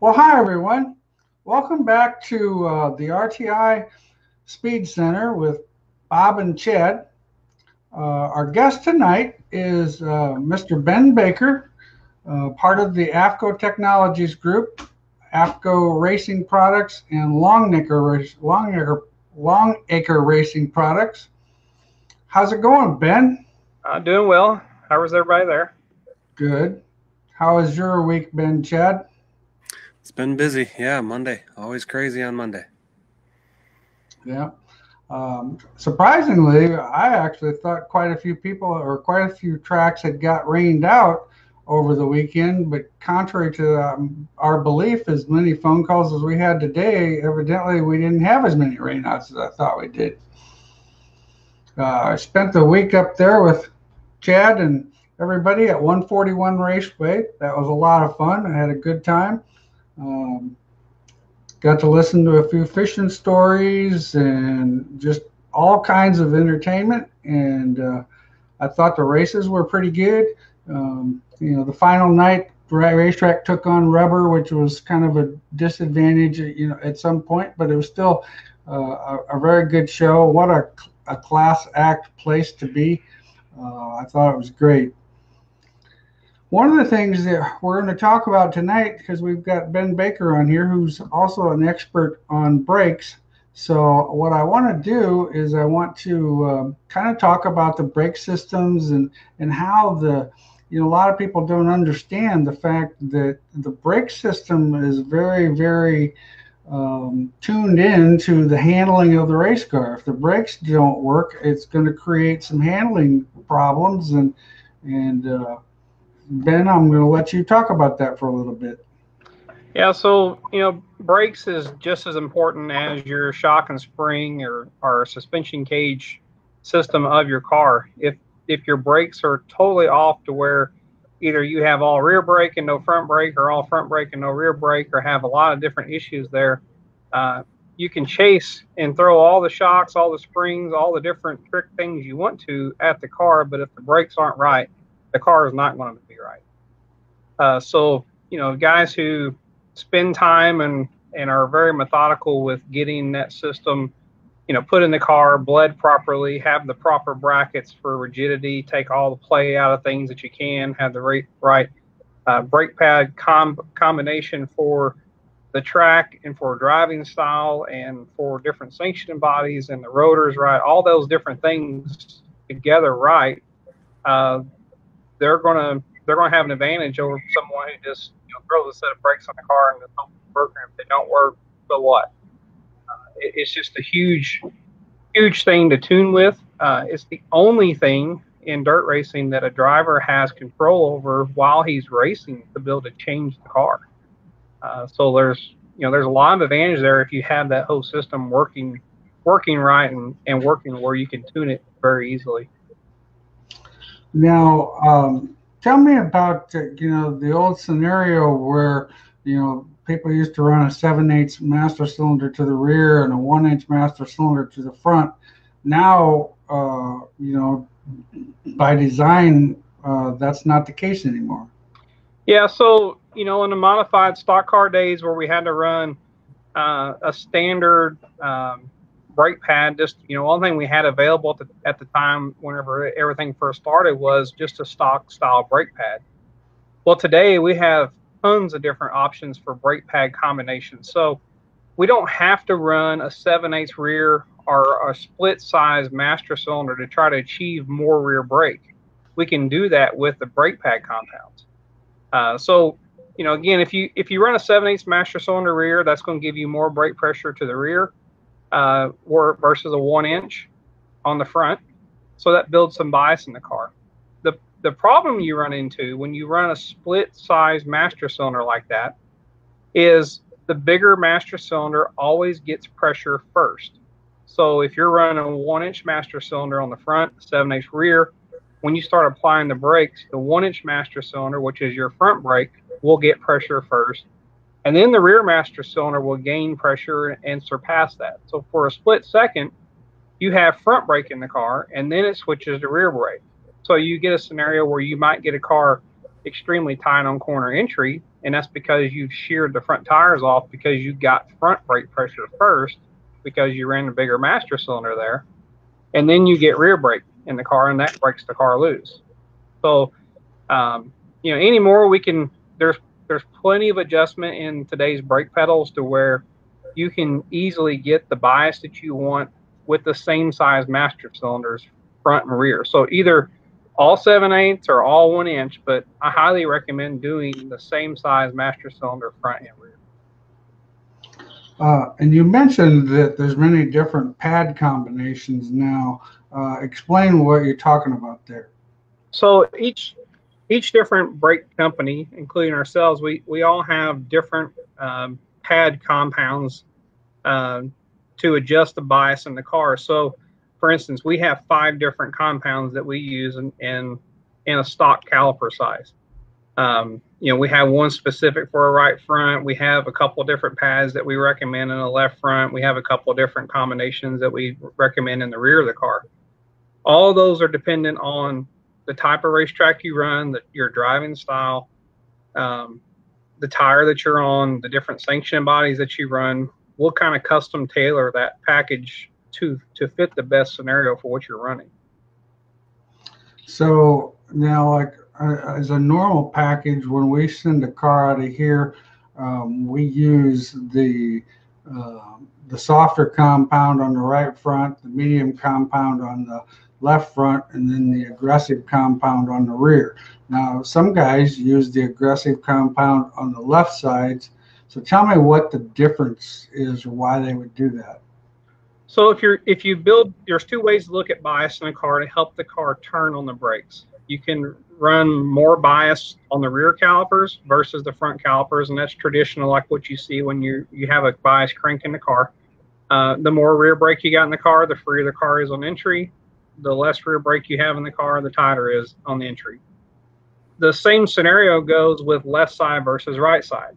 Well, hi everyone. Welcome back to the RTI Speed Center with Bob and Chad. Our guest tonight is Mr. Ben Baker, part of the AFCO Technologies Group, AFCO Racing Products, and Longacre Racing Products. How's it going, Ben? Doing well. How was everybody there? Good. How has your week been, Chad? It's been busy. Yeah, Monday. Always crazy on Monday. Yeah. Surprisingly, I actually thought quite a few people or quite a few tracks had got rained out over the weekend, but contrary to our belief, as many phone calls as we had today, evidently we didn't have as many rainouts as I thought we did. I spent the week up there with Chad and everybody at 141 Raceway. That was a lot of fun. I had a good time. Got to listen to a few fishing stories and just all kinds of entertainment. And I thought the races were pretty good. The final night, the racetrack took on rubber, which was kind of a disadvantage, at some point, but it was still a very good show. What a class act place to be. I thought it was great. One of the things that we're going to talk about tonight, because we've got Ben Baker on here, who's also an expert on brakes. So what I want to do is I want to kind of talk about the brake systems and how a lot of people don't understand the fact that the brake system is very, very tuned in to the handling of the race car. If the brakes don't work, it's going to create some handling problems. And Ben, I'm going to let you talk about that for a little bit. Yeah, so, brakes is just as important as your shock and spring or suspension cage system of your car. If your brakes are totally off to where either you have all rear brake and no front brake, or all front brake and no rear brake, or have a lot of different issues there, you can chase and throw all the shocks, all the springs, all the different trick things you want to at the car, but if the brakes aren't right, the car is not going to be right. So, guys who spend time and are very methodical with getting that system, put in the car, bled properly, have the proper brackets for rigidity, take all the play out of things that you can, have the right brake pad combination for the track and for driving style and for different sanctioning bodies and the rotors right, all those different things together right. They're gonna have an advantage over someone who just throws a set of brakes on the car and just hope they work. And if they don't work, so what? It's just a huge thing to tune with. It's the only thing in dirt racing that a driver has control over while he's racing to be able to change the car. So there's a lot of advantage there if you have that whole system working right and working where you can tune it very easily. Now, tell me about the old scenario where people used to run a 7/8 master cylinder to the rear and a 1-inch master cylinder to the front. Now, by design, that's not the case anymore. Yeah, so in the modified stock car days where we had to run a standard brake pad, just one thing we had available at the time whenever everything first started was just a stock style brake pad. Well, today we have tons of different options for brake pad combinations, so we don't have to run a 7/8 rear or a split size master cylinder to try to achieve more rear brake. We can do that with the brake pad compounds. So again, if you run a 7/8 master cylinder rear, that's going to give you more brake pressure to the rear versus a 1-inch on the front. So that builds some bias in the car. The problem you run into when you run a split size master cylinder like that is the bigger master cylinder always gets pressure first. So if you're running a 1-inch master cylinder on the front, 7/8 rear, when you start applying the brakes, the 1-inch master cylinder, which is your front brake, will get pressure first. And then the rear master cylinder will gain pressure and surpass that. So for a split second, you have front brake in the car, and then it switches to rear brake. So you get a scenario where you might get a car extremely tight on corner entry, and that's because you've sheared the front tires off because you got front brake pressure first because you ran a bigger master cylinder there, and then you get rear brake in the car, and that breaks the car loose. So, anymore we can. There's plenty of adjustment in today's brake pedals to where you can easily get the bias that you want with the same size master cylinders front and rear. So either all 7/8 or all 1 inch, but I highly recommend doing the same size master cylinder front and rear. And you mentioned that there's many different pad combinations now. Explain what you're talking about there. So each different brake company, including ourselves, we all have different pad compounds to adjust the bias in the car. So, for instance, we have 5 different compounds that we use in a stock caliper size. We have one specific for a right front. We have a couple of different pads that we recommend in a left front. We have a couple of different combinations that we recommend in the rear of the car. All of those are dependent on the type of racetrack you run, your driving style, the tire that you're on, the different sanction bodies that you run. We'll kind of custom tailor that package to fit the best scenario for what you're running. So now, like as a normal package, when we send a car out of here, we use the softer compound on the right front, the medium compound on the left front, and then the aggressive compound on the rear. Now, some guys use the aggressive compound on the left sides. So tell me what the difference is or why they would do that. So if you build, there's 2 ways to look at bias in a car to help the car turn on the brakes. You can run more bias on the rear calipers versus the front calipers, and that's traditional, like what you see when you have a bias crank in the car. The more rear brake you got in the car, the freer the car is on entry. The less rear brake you have in the car, the tighter it is on the entry. The same scenario goes with left side versus right side.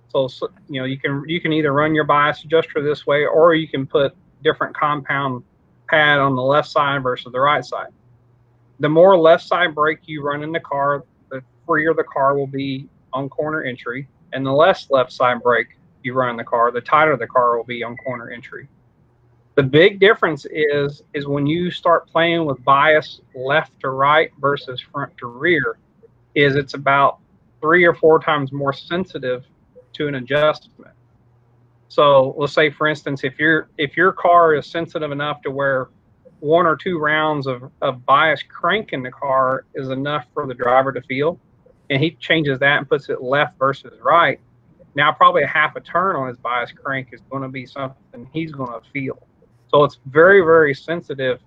So you can either run your bias adjuster this way, or you can put different compound pad on the left side versus the right side. The more left side brake you run in the car, the freer the car will be on corner entry, and the less left side brake you run in the car, the tighter the car will be on corner entry. The big difference is when you start playing with bias left to right versus front to rear, is it's about 3 or 4 times more sensitive to an adjustment. So let's say, for instance, if your car is sensitive enough to where 1 or 2 rounds of bias crank in the car is enough for the driver to feel, and he changes that and puts it left versus right, now probably a half a turn on his bias crank is going to be something he's going to feel. So it's very, very sensitive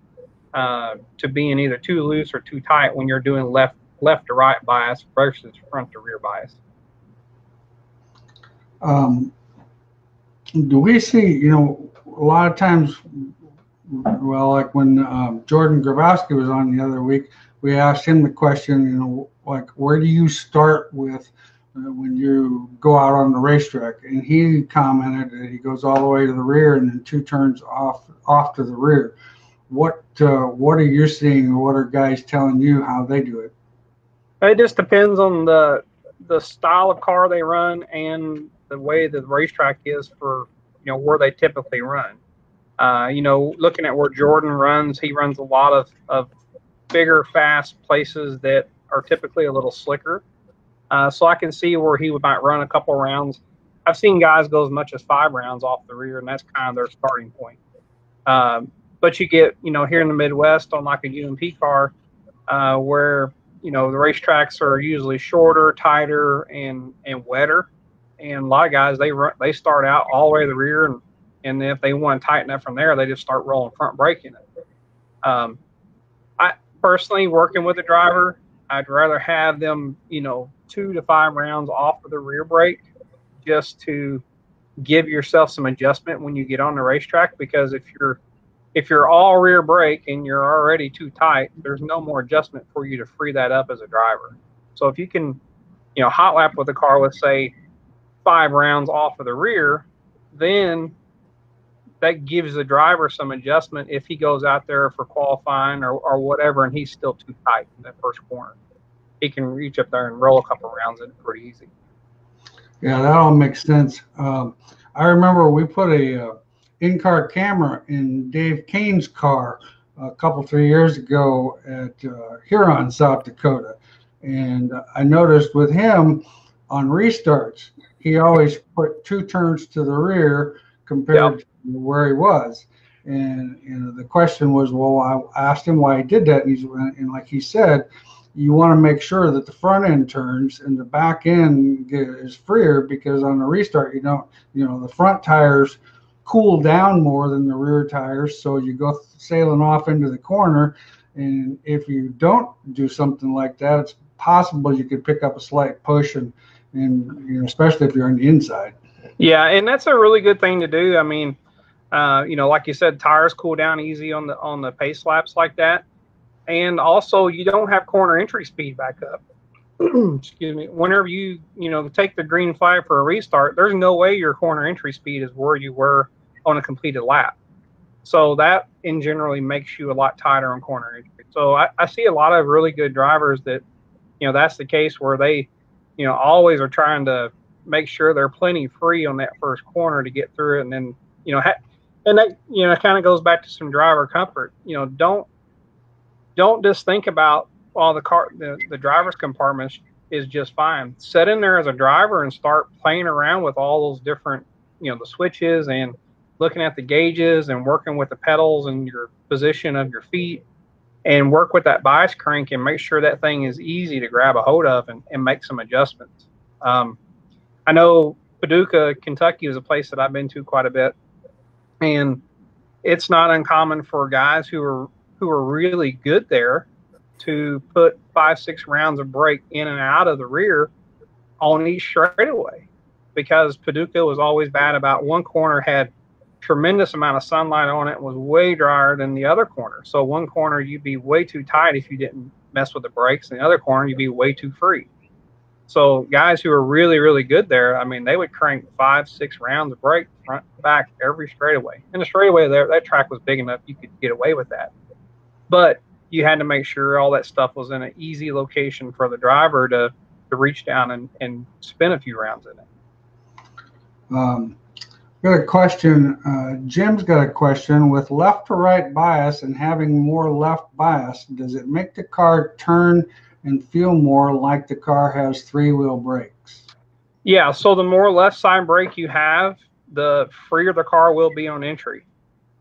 to being either too loose or too tight when you're doing left to right bias versus front to rear bias. Do we see, a lot of times, well, like when Jordan Grabowski was on the other week, we asked him the question, like, where do you start with when you go out on the racetrack? And he commented that he goes all the way to the rear and then 2 turns off to the rear. What are you seeing, or what are guys telling you how they do it? It just depends on the style of car they run and the way the racetrack is for where they typically run. Looking at where Jordan runs, he runs a lot of bigger, fast places that are typically a little slicker. So I can see where he might run a couple rounds. I've seen guys go as much as 5 rounds off the rear, and that's kind of their starting point. But you get, here in the Midwest on like a UMP car, where, the racetracks are usually shorter, tighter, and wetter. And a lot of guys, they start out all the way to the rear, and if they want to tighten up from there, they just start rolling front braking it. I personally, working with a driver, I'd rather have them, 2 to 5 rounds off of the rear brake, just to give yourself some adjustment when you get on the racetrack. Because if you're all rear brake and you're already too tight, there's no more adjustment for you to free that up as a driver. So if you can, hot lap with the car with, say, 5 rounds off of the rear, then that gives the driver some adjustment if he goes out there for qualifying or whatever, and he's still too tight in that first corner. he can reach up there and roll a couple rounds in pretty easy. Yeah, that all makes sense. I remember we put a in-car camera in Dave Kane's car a couple, 3 years ago at Huron, South Dakota. And I noticed with him on restarts, he always put 2 turns to the rear compared to where he was. And the question was, well, I asked him why he did that, and like he said, you want to make sure that the front end turns and the back end is freer, because on the restart, the front tires cool down more than the rear tires, so you go sailing off into the corner, and if you don't do something like that, it's possible you could pick up a slight push, and especially if you're on the inside. Yeah, and that's a really good thing to do. I mean, like you said, tires cool down easy on the pace laps like that, and also you don't have corner entry speed back up. Excuse me. Whenever you take the green flag for a restart, there's no way your corner entry speed is where you were on a completed lap. So that in generally makes you a lot tighter on corner entry. So I see a lot of really good drivers that, that's the case where they, always are trying to make sure they're plenty free on that first corner to get through it. And then, and that, kind of goes back to some driver comfort. Don't just think about, well, the driver's compartment is just fine. Sit in there as a driver and start playing around with all those different, the switches, and looking at the gauges and working with the pedals and your position of your feet, and work with that bias crank and make sure that thing is easy to grab a hold of and make some adjustments. I know Paducah, Kentucky is a place that I've been to quite a bit, and it's not uncommon for guys who are really good there to put 5-6 rounds of brake in and out of the rear on each straightaway, because Paducah was always bad about one corner had tremendous amount of sunlight on it, was way drier than the other corner. So one corner you'd be way too tight if you didn't mess with the brakes, and the other corner you'd be way too free. So guys who are really, really good there, I mean, they would crank 5-6 rounds of brake front to back every straightaway. And the straightaway there, that track was big enough you could get away with that. But you had to make sure all that stuff was in an easy location for the driver to reach down and spin a few rounds in it. Got a question. Jim's got a question. With left to right bias and having more left bias, does it make the car turn and feel more like the car has 3-wheel brakes? Yeah, so the more left side brake you have, the freer the car will be on entry.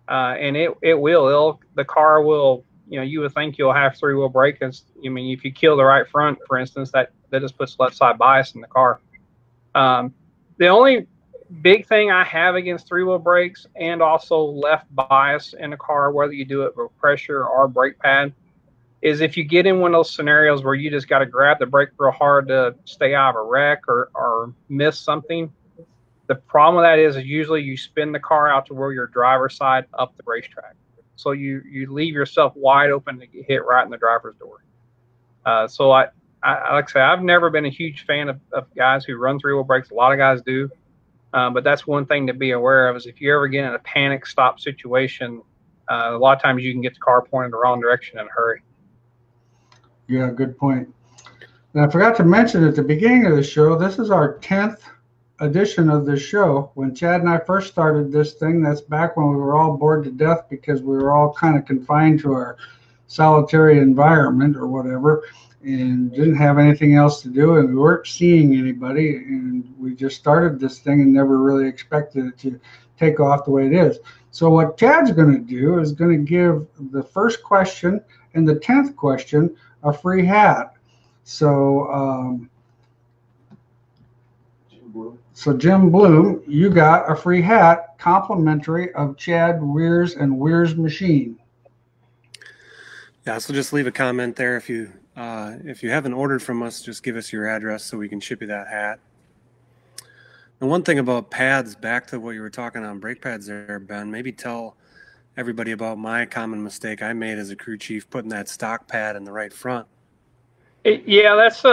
And the car will, you would think you'll have 3-wheel brake. If you kill the right front, for instance, that just puts left side bias in the car. The only big thing I have against 3-wheel brakes and also left bias in a car, whether you do it with pressure or brake pad, is if you get in one of those scenarios where you just got to grab the brake real hard to stay out of a wreck or miss something. The problem with that is usually you spin the car out to where your driver's side up the racetrack. So you leave yourself wide open to get hit right in the driver's door. So I like I say, I've never been a huge fan of guys who run 3-wheel brakes. A lot of guys do. But that's one thing to be aware of, is if you ever get in a panic stop situation, a lot of times you can get the car pointed the wrong direction in a hurry. Yeah, good point. And I forgot to mention at the beginning of the show, this is our 10th edition of this show. When Chad and I first started this thing, that's back when we were all bored to death because we were all kind of confined to our solitary environment or whatever, and didn't have anything else to do, and we weren't seeing anybody, and we just started this thing and never really expected it to take off the way it is. So what Chad's going to do is going to give the first question and the 10th question a free hat. So Jim Bloom, you got a free hat complimentary of Chad Weir's and Weir's Machine. Yeah, so just leave a comment there. If you haven't ordered from us, just give us your address so we can ship you that hat. And one thing about pads, back to what you were talking on brake pads there, Ben, maybe tell everybody about my common mistake I made as a crew chief, putting that stock pad in the right front. Yeah, that's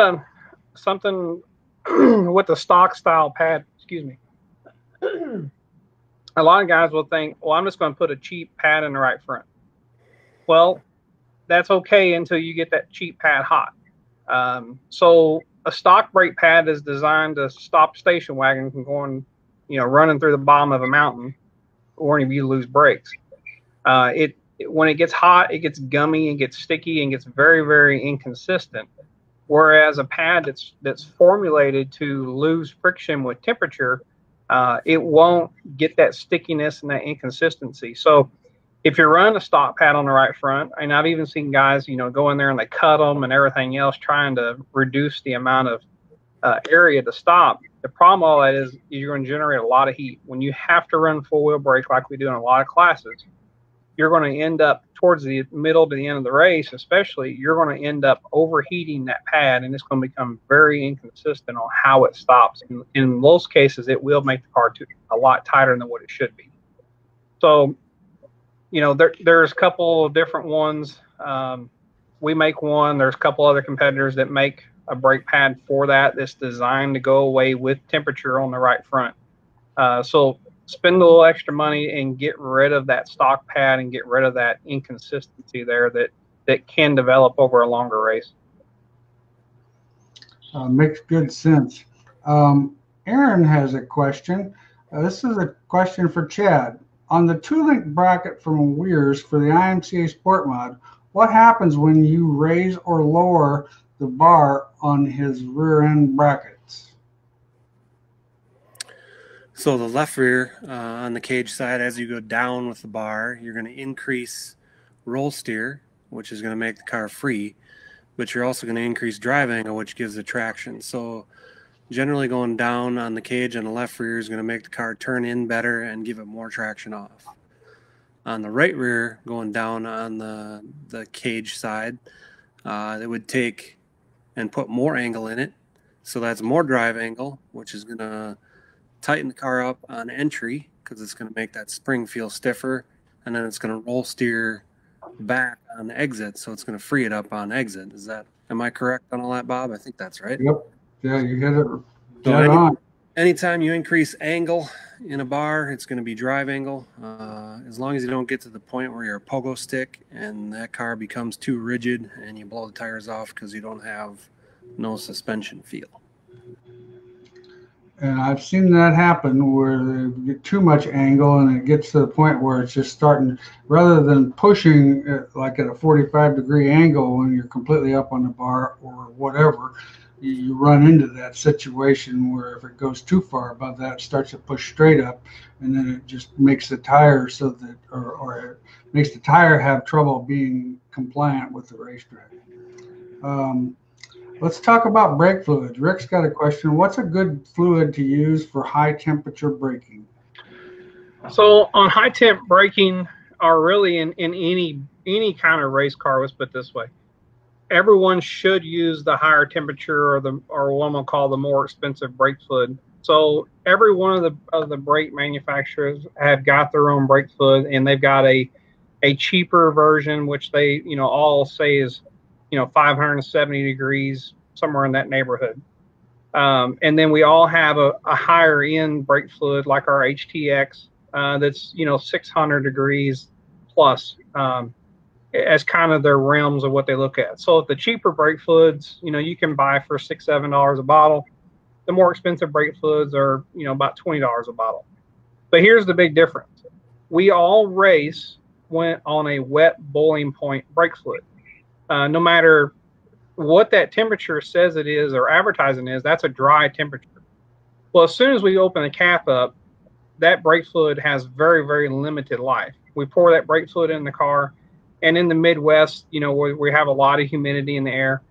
something with the stock style pad. Excuse me. A lot of guys will think, well, I'm just going to put a cheap pad in the right front. Well, that's okay until you get that cheap pad hot. So a stock brake pad is designed to stop a station wagon from going, running through the bottom of a mountain, or if you lose brakes. When it gets hot, it gets gummy and gets sticky and gets very, very inconsistent. Whereas a pad that's formulated to lose friction with temperature, it won't get that stickiness and that inconsistency. So if you're running a stock pad on the right front, and I've even seen guys, go in there and they cut them and everything else, trying to reduce the amount of area to stop. The problem with all that is you're going to generate a lot of heat. When you have to run full wheel brake like we do in a lot of classes, you're going to end up towards the middle to the end of the race, especially, you're going to end up overheating that pad, and it's going to become very inconsistent on how it stops. In most cases, it will make the car a lot tighter than what it should be. So, there's a couple of different ones. We make one. There's a couple other competitors that make a brake pad for that's designed to go away with temperature on the right front. So spend a little extra money and get rid of that stock pad and get rid of that inconsistency there that can develop over a longer race. Makes good sense. Aaron has a question. This is a question for Chad. On the 2-link bracket from Weir's for the IMCA Sport Mod, what happens when you raise or lower the bar on his rear end brackets? So the left rear on the cage side, as you go down with the bar, you're going to increase roll steer, which is going to make the car free, but you're also going to increase drive angle, which gives the traction. So generally going down on the cage on the left rear is going to make the car turn in better and give it more traction off. On the right rear, going down on the cage side, it would take and put more angle in it. So that's more drive angle, which is going to tighten the car up on entry because it's going to make that spring feel stiffer, and then it's going to roll steer back on exit, so it's going to free it up on exit. Am I correct on all that, Bob? I think that's right. Yep. Yeah, you hit it dead on. Anytime you increase angle in a bar, it's going to be drive angle. As long as you don't get to the point where you're a pogo stick and that car becomes too rigid and you blow the tires off because you don't have no suspension feel. And I've seen that happen where they get too much angle and it gets to the point where it's just starting, rather than pushing like at a 45-degree angle when you're completely up on the bar or whatever, you run into that situation where if it goes too far above that, it starts to push straight up, and then it just makes the tire or it makes the tire have trouble being compliant with the racetrack. Let's talk about brake fluids. Rick's got a question. What's a good fluid to use for high temperature braking? So on high temp braking, or really in any kind of race car, let's put it this way, everyone should use the higher temperature or what I'm gonna call the more expensive brake fluid. So every one of the brake manufacturers have got their own brake fluid, and they've got a cheaper version, which they all say is 570 degrees, somewhere in that neighborhood. And then we all have a higher end brake fluid like our HTX that's 600 degrees plus. As kind of their realms of what they look at. So the cheaper brake fluids, you can buy for $6, $7 a bottle. The more expensive brake fluids are, about $20 a bottle. But here's the big difference. We all went on a wet boiling point brake fluid. No matter what that temperature says it is or advertising is, that's a dry temperature. Well, as soon as we open the cap up, that brake fluid has very, very limited life. We pour that brake fluid in the car. And in the Midwest, we have a lot of humidity in the air.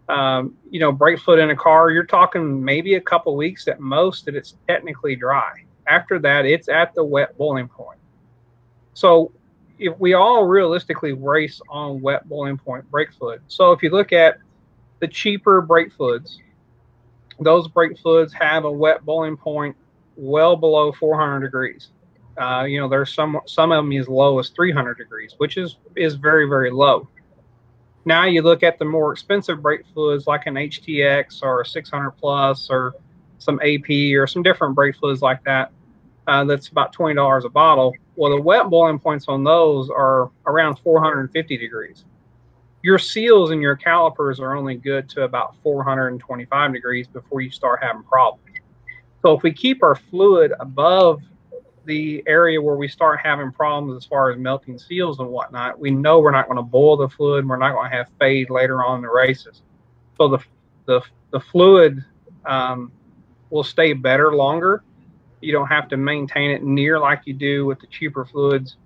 Brake fluid in a car, you're talking maybe a couple weeks at most that it's technically dry. After that, it's at the wet boiling point. So if we all realistically race on wet boiling point brake fluid. So if you look at the cheaper brake fluids, those brake fluids have a wet boiling point well below 400 degrees. There's some of them as low as 300 degrees, which is very, very low. Now you look at the more expensive brake fluids like an HTX or a 600 plus or some AP or some different brake fluids like that. That's about $20 a bottle. Well, the wet boiling points on those are around 450 degrees. your seals and your calipers are only good to about 425 degrees before you start having problems. So if we keep our fluid above the area where we start having problems as far as melting seals and whatnot, we know we're not going to boil the fluid, and we're not going to have fade later on in the races. So the fluid will stay better longer. You don't have to maintain it near like you do with the cheaper fluids.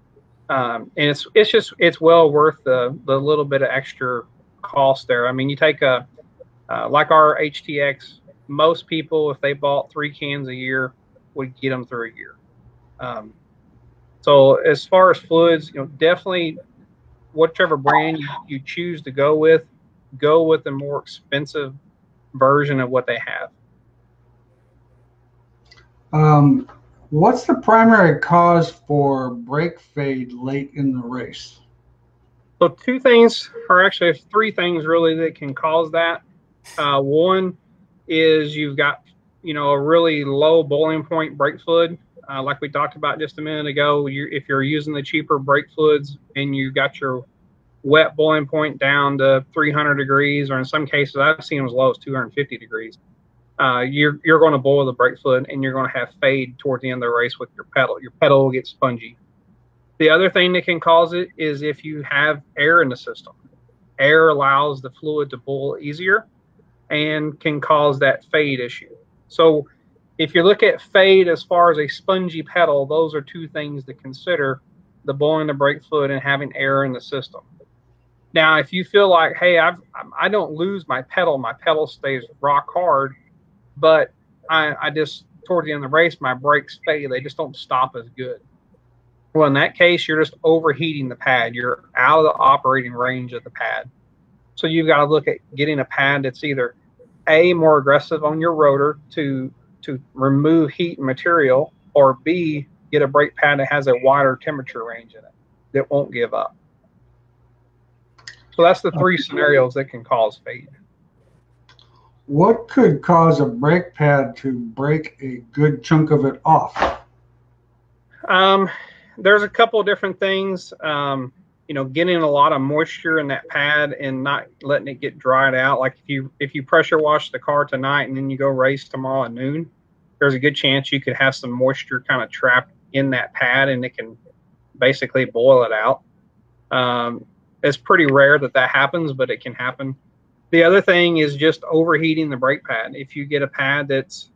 And it's well worth the little bit of extra cost there. I mean, you take like our HTX, most people, if they bought 3 cans a year, would get them through a year. So as far as fluids, definitely whichever brand you choose to go with the more expensive version of what they have. What's the primary cause for brake fade late in the race? So 2 things, or actually 3 things really that can cause that. One is you've got, a really low boiling point brake fluid. Like we talked about just a minute ago, if you're using the cheaper brake fluids and you got your wet boiling point down to 300 degrees, or in some cases I've seen them as low as 250 degrees, you're going to boil the brake fluid and you're going to have fade toward the end of the race with your pedal. Your pedal will get spongy. The other thing that can cause it is if you have air in the system. Air allows the fluid to boil easier and can cause that fade issue. So if you look at fade as far as a spongy pedal, those are 2 things to consider: the boiling the brake fluid and having air in the system. Now, if you feel like, hey, I don't lose my pedal stays rock hard, but I just, toward the end of the race, my brakes fade, they just don't stop as good. Well, in that case, you're just overheating the pad. You're out of the operating range of the pad. So you've got to look at getting a pad that's either A, more aggressive on your rotor to remove heat and material, or B, get a brake pad that has a wider temperature range in it that won't give up. So that's the 3 scenarios that can cause fade. What could cause a brake pad to break a good chunk of it off? There's a couple of different things. Getting a lot of moisture in that pad and not letting it get dried out. Like if you pressure wash the car tonight and then you go race tomorrow at noon, there's a good chance you could have some moisture kind of trapped in that pad, and it can basically boil it out. It's pretty rare that happens, but it can happen. The other thing is just overheating the brake pad. If you get a pad that's,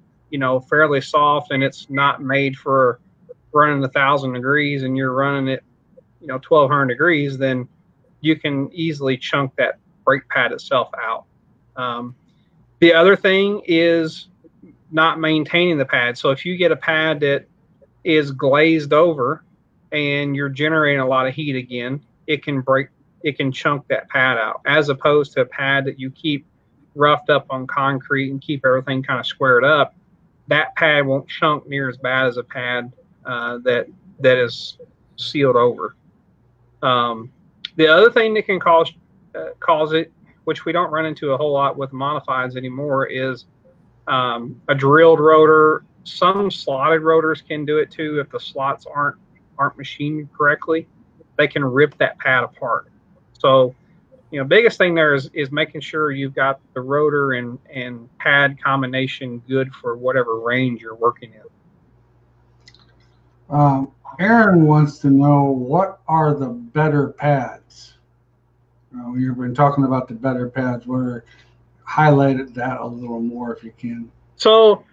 fairly soft and it's not made for running 1,000 degrees and you're running it, 1,200 degrees, then you can easily chunk that brake pad itself out. The other thing is not maintaining the pad. So if you get a pad that is glazed over and you're generating a lot of heat again, it can chunk that pad out, as opposed to a pad that you keep roughed up on concrete and keep everything kind of squared up. That pad won't chunk near as bad as a pad that is sealed over. The other thing that can cause it, which we don't run into a whole lot with modifieds anymore, is a drilled rotor. Some slotted rotors can do it too. If the slots aren't machined correctly, they can rip that pad apart. So, biggest thing there is making sure you've got the rotor and pad combination good for whatever range you're working in. Aaron wants to know, what are the better pads? You've been talking about the better pads. Highlighted that a little more if you can. So,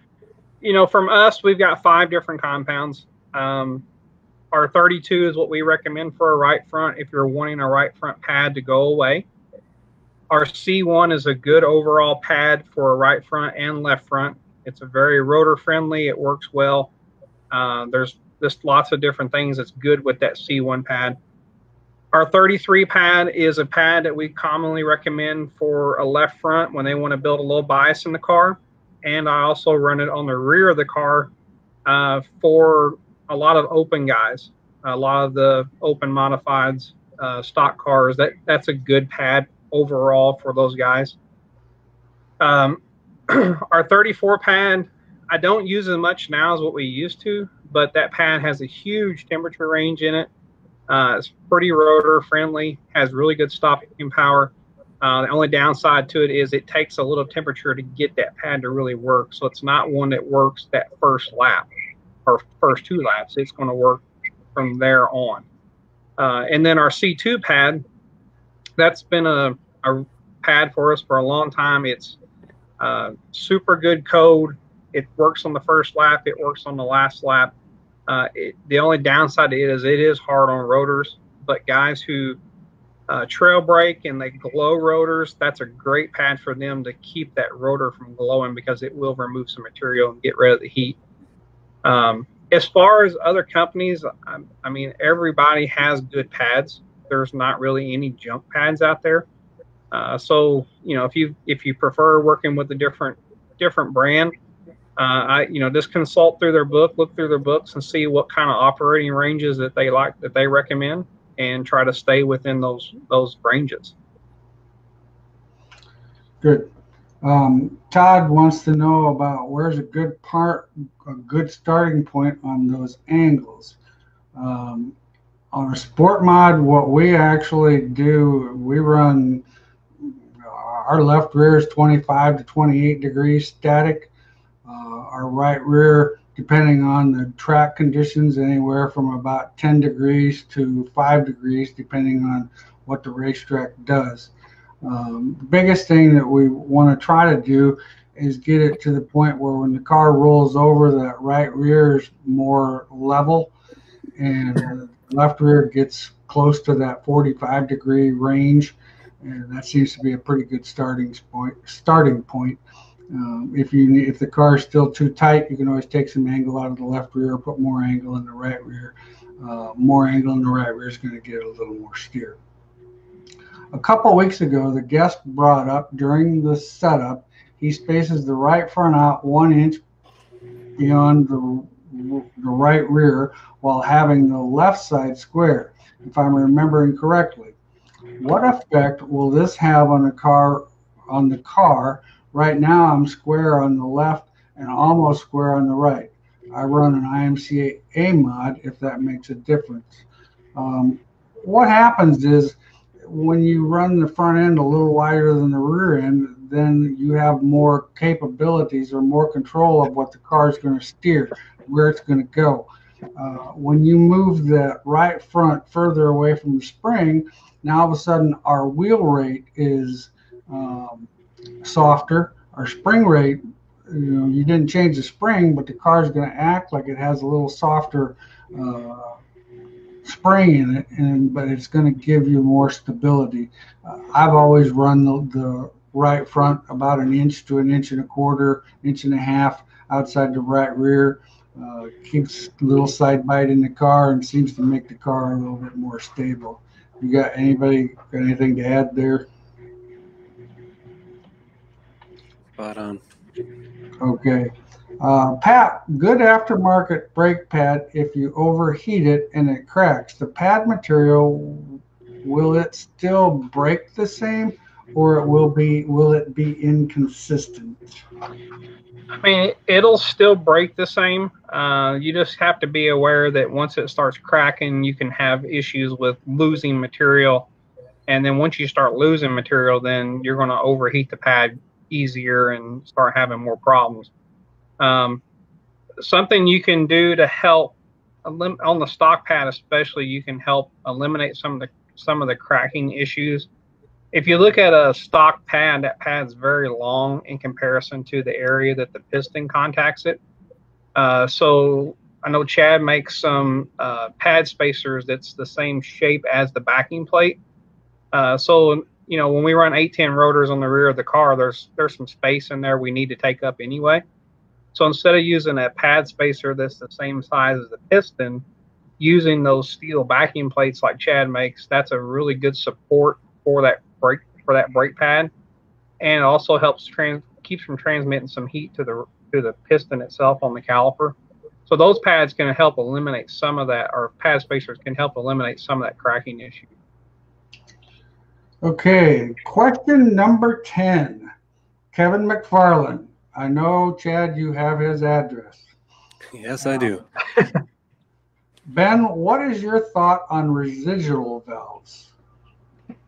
from us, we've got 5 different compounds. Our 32 is what we recommend for a right front if you're wanting a right front pad to go away. Our C1 is a good overall pad for a right front and left front. It's a very rotor friendly. It works well. There's just lots of different things that's good with that C1 pad. Our 33 pad is a pad that we commonly recommend for a left front when they want to build a little bias in the car. And I also run it on the rear of the car for a lot of open guys, a lot of the open modifieds, stock cars. That's a good pad overall for those guys. Our 34 pad, I don't use as much now as what we used to, but that pad has a huge temperature range in it. It's pretty rotor friendly, has really good stopping power. The only downside to it is it takes a little temperature to get that pad to really work. So it's not one that works that first lap or first 2 laps. It's going to work from there on. And then our C2 pad, that's been a pad for us for a long time. It's super good code. It works on the first lap. It works on the last lap. The only downside to it is hard on rotors. But guys who trail brake and they glow rotors, that's a great pad for them to keep that rotor from glowing, because it will remove some material and get rid of the heat. As far as other companies, I mean, everybody has good pads. There's not really any junk pads out there. So, you know, if you prefer working with a different brand, just consult through their book, look through their books, and see what kind of operating ranges that they recommend, and try to stay within those ranges. Good. Todd wants to know about where's a good starting point on those angles. On a sport mod, what we actually do, we run our left rear is 25 to 28 degrees static. Our right rear, depending on the track conditions, anywhere from about 10 degrees to 5 degrees, depending on what the racetrack does. The biggest thing that we want to try to do is get it to the point where when the car rolls over, that right rear is more level and the left rear gets close to that 45-degree range, and that seems to be a pretty good starting point. If the car is still too tight, you can always take some angle out of the left rear, put more angle in the right rear. More angle in the right rear is going to get a little more steer. A couple of weeks ago, the guest brought up during the setup, he spaces the right front out 1 inch beyond the right rear while having the left side square, if I'm remembering correctly. What effect will this have on the car? Right now I'm square on the left and almost square on the right. I run an IMCA mod, if that makes a difference. What happens is, when you run the front end a little wider than the rear end, then you have more capabilities or more control of what the car is going to steer, where it's going to go. When you move the right front further away from the spring, now all of a sudden our wheel rate is softer. Our spring rate, you didn't change the spring, but the car is going to act like it has a little softer spring in it, but it's going to give you more stability. I've always run the right front about 1 inch to 1.25 inches, 1.5 inches outside the right rear. Keeps a little side bite in the car and seems to make the car a little bit more stable. You got anything to add there? Spot on. Okay. Pat, good aftermarket brake pad. If you overheat it and it cracks, the pad material, will it still break the same, or will it be inconsistent? I mean, it'll still break the same. You just have to be aware that once it starts cracking, you can have issues with losing material. And then once you start losing material, then you're going to overheat the pad easier and start having more problems. Something you can do to help on the stock pad, especially, you can help eliminate some of the cracking issues. If you look at a stock pad, that pad's very long in comparison to the area that the piston contacts it. So I know Chad makes some pad spacers that's the same shape as the backing plate. So when we run 810 rotors on the rear of the car, there's some space in there we need to take up anyway. So instead of using a pad spacer that's the same size as the piston, using those steel backing plates like Chad makes, that's a really good support for that brake pad, and it also helps keeps from transmitting some heat to the piston itself on the caliper. So those pads can help eliminate some of that, or pad spacers can help eliminate some of that cracking issue. Okay, question number 10. Kevin McFarland. I know, Chad, you have his address. Yes, I do. Ben, what is your thought on residual valves?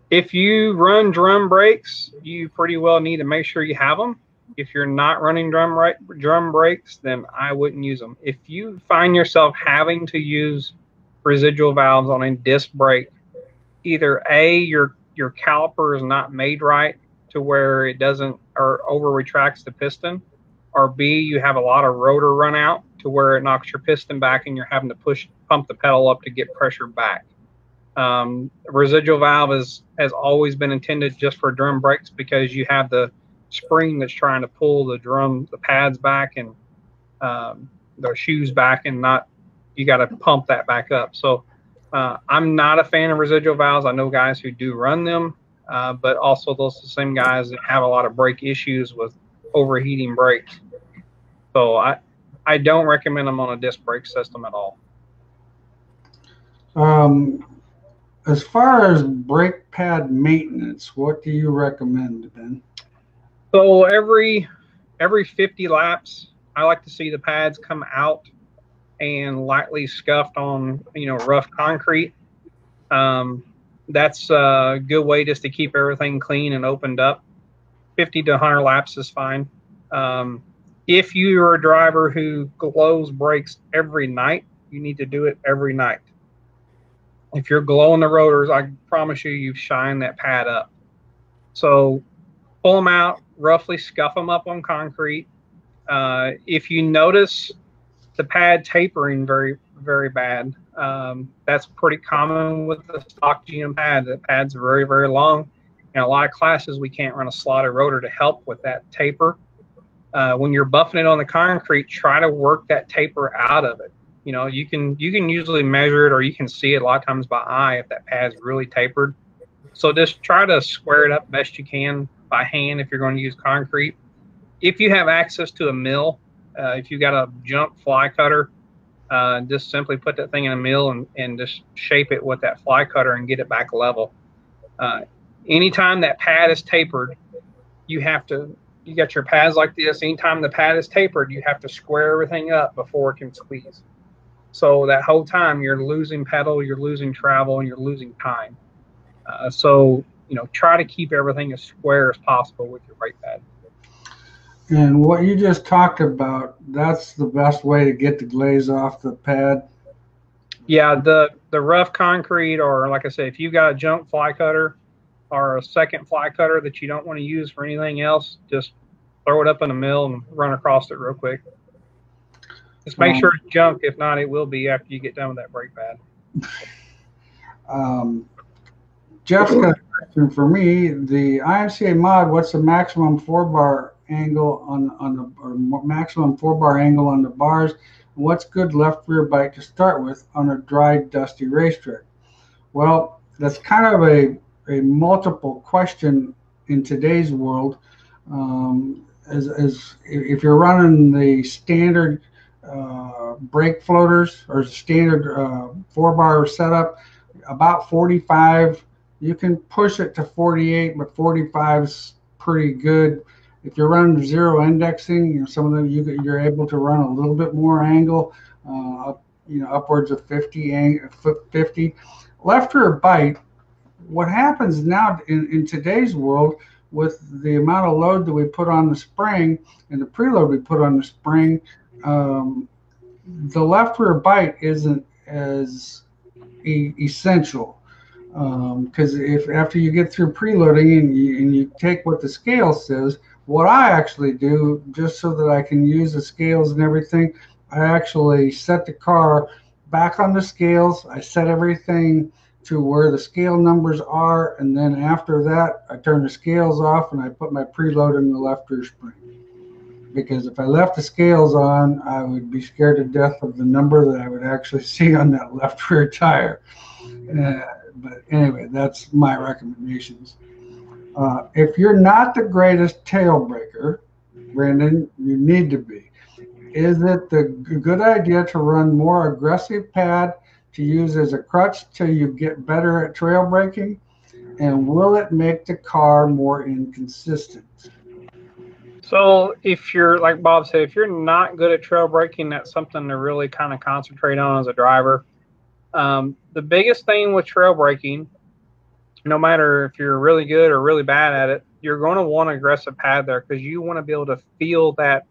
If you run drum brakes, you pretty well need to make sure you have them. If you're not running drum brakes, then I wouldn't use them. If you find yourself having to use residual valves on a disc brake, either A, your caliper is not made right to where it doesn't or over retracts the piston, or B, you have a lot of rotor run out to where it knocks your piston back and you're having to pump the pedal up to get pressure back. Residual valve has always been intended just for drum brakes because you have the spring that's trying to pull the pads back and the shoes back, and not, you got to pump that back up. So I'm not a fan of residual valves. I know guys who do run them, but also those are the same guys that have a lot of brake issues with overheating brakes. So I don't recommend them on a disc brake system at all. As far as brake pad maintenance, what do you recommend, Ben? So every 50 laps, I like to see the pads come out and lightly scuffed on, rough concrete. That's a good way just to keep everything clean and opened up. 50 to 100 laps is fine. If you're a driver who glows brakes every night, you need to do it every night. If you're glowing the rotors, I promise you've shined that pad up. So pull them out, roughly scuff them up on concrete. If you notice the pad tapering very, very bad, that's pretty common with the stock GM pad. The pad's very, very long. In a lot of classes, we can't run a slotted rotor to help with that taper. When you're buffing it on the concrete, try to work that taper out of it. You can usually measure it, or you can see it a lot of times by eye if that pad's really tapered. So just try to square it up best you can by hand if you're going to use concrete. If you have access to a mill, if you got a jump fly cutter, just simply put that thing in a mill and just shape it with that fly cutter and get it back level. Anytime that pad is tapered, you got your pads like this. Anytime the pad is tapered, you have to square everything up before it can squeeze. So that whole time you're losing pedal, you're losing travel, and you're losing time. So try to keep everything as square as possible with your brake pad. And what you just talked about, that's the best way to get the glaze off the pad? Yeah, the rough concrete, or like I said, if you've got a jump fly cutter or a second fly cutter that you don't want to use for anything else, just throw it up in the mill and run across it real quick. Just make sure it's junk. If not, it will be after you get done with that brake pad. Jeff's got a question for me. The IMCA mod, what's the maximum 4-bar angle maximum 4-bar angle on the bars? What's good left rear bike to start with on a dry, dusty racetrack? Well, that's kind of a multiple question in today's world. As if you're running the standard brake floaters or standard 4-bar setup, about 45. You can push it to 48, but 45 is pretty good. If you're running zero indexing, some of them you're able to run a little bit more angle, upwards of 50. Left rear bite. What happens now in today's world with the amount of load that we put on the spring and the preload we put on the spring, the left rear bite isn't as essential, because if after you get through preloading and you take what the scale says, what I actually do, just so that I can use the scales and everything, I actually set the car back on the scales. I set everything to where the scale numbers are, and then after that I turn the scales off and I put my preload in the left rear spring. Because if I left the scales on, I would be scared to death of the number that I would actually see on that left rear tire. But anyway, that's my recommendations. If you're not the greatest tail breaker, Brandon, you need to be. Is it the good idea to run more aggressive pad to use as a crutch till you get better at trail braking? And will it make the car more inconsistent? So if you're, like Bob said, if you're not good at trail braking, that's something to really kind of concentrate on as a driver. The biggest thing with trail braking, no matter if you're really good or really bad at it, you're going to want an aggressive pad there because you want to be able to feel that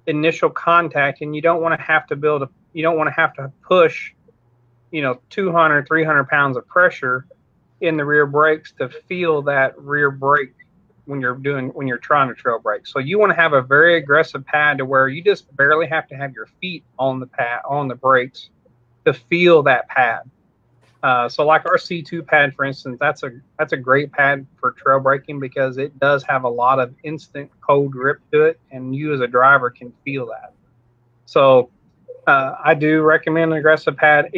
initial contact, and you don't want to have to you don't want to have to push, 200, 300 pounds of pressure in the rear brakes to feel that rear brake when you're trying to trail brake. So you want to have a very aggressive pad to where you just barely have to have your feet on the brakes to feel that pad. So like our C2 pad, for instance, that's a great pad for trail braking because it does have a lot of instant cold grip to it, and you as a driver can feel that. So I do recommend an aggressive pad.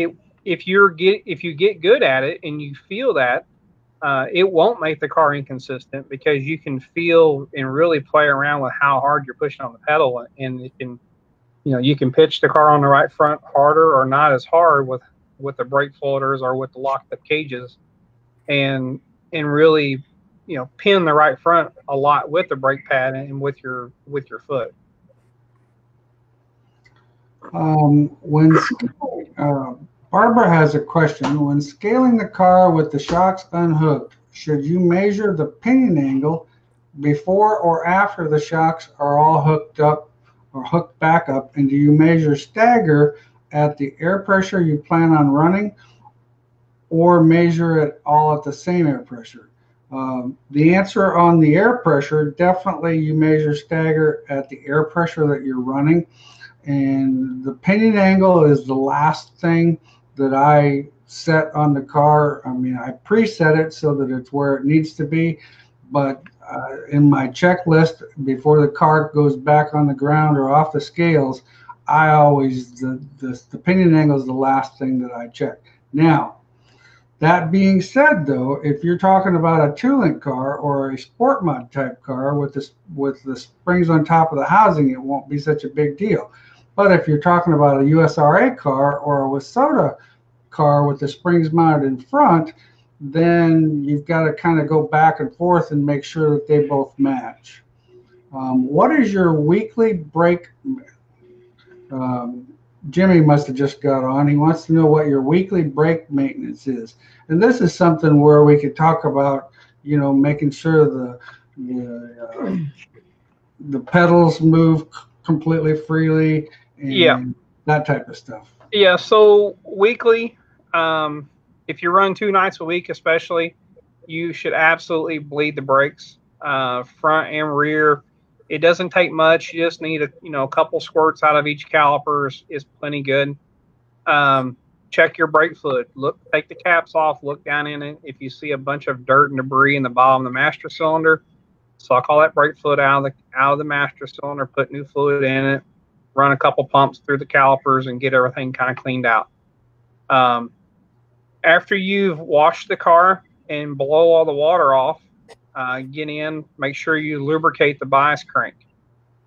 If you get good at it and you feel that, it won't make the car inconsistent because you can feel and really play around with how hard you're pushing on the pedal, and it can, you can pitch the car on the right front harder or not as hard with the brake floaters or with the locked up cages, and really, pin the right front a lot with the brake pad and with your foot. Barbara has a question. When scaling the car with the shocks unhooked, should you measure the pinion angle before or after the shocks are all hooked up or hooked back up? And do you measure stagger at the air pressure you plan on running, or measure it all at the same air pressure? The answer on the air pressure, definitely you measure stagger at the air pressure that you're running. And the pinion angle is the last thing that I set on the car. I mean, I preset it so that it's where it needs to be, but in my checklist before the car goes back on the ground or off the scales, I always, the pinion angle is the last thing that I check. Now, that being said, though, if you're talking about a two-link car or a sport mod type car with the springs on top of the housing, it won't be such a big deal. But if you're talking about a USRA car or a Wasota car with the springs mounted in front, then you've got to kind of go back and forth and make sure that they both match. What is your weekly brake? Jimmy must have just got on. He wants to know what your weekly brake maintenance is. And this is something where we could talk about, making sure the pedals move completely freely and that type of stuff. Yeah, so weekly, if you run 2 nights a week especially, you should absolutely bleed the brakes, front and rear. It doesn't take much. You just need a couple squirts out of each caliper is plenty good. Check your brake fluid. Take the caps off, look down in it. If you see a bunch of dirt and debris in the bottom of the master cylinder, suck all that brake fluid out of the master cylinder, put new fluid in it, run a couple pumps through the calipers and get everything kind of cleaned out. After you've washed the car and blow all the water off, get in, make sure you lubricate the bias crank.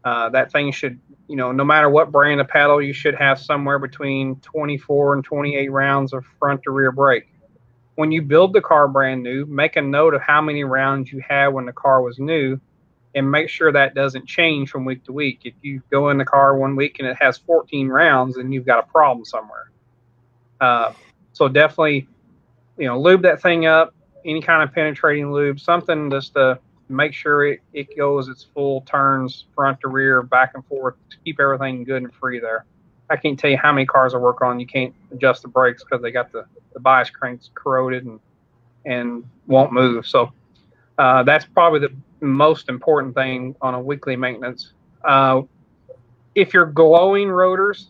That thing should, no matter what brand of pedal, you should have somewhere between 24 and 28 rounds of front to rear brake. When you build the car brand new, make a note of how many rounds you had when the car was new, and make sure that doesn't change from week to week. If you go in the car one week and it has 14 rounds, then you've got a problem somewhere. So definitely, lube that thing up, any kind of penetrating lube, something just to make sure it goes its full turns, front to rear, back and forth, to keep everything good and free there. I can't tell you how many cars I work on, you can't adjust the brakes because they got the bias cranks corroded and won't move. So that's probably the most important thing on a weekly maintenance. If you're glowing rotors,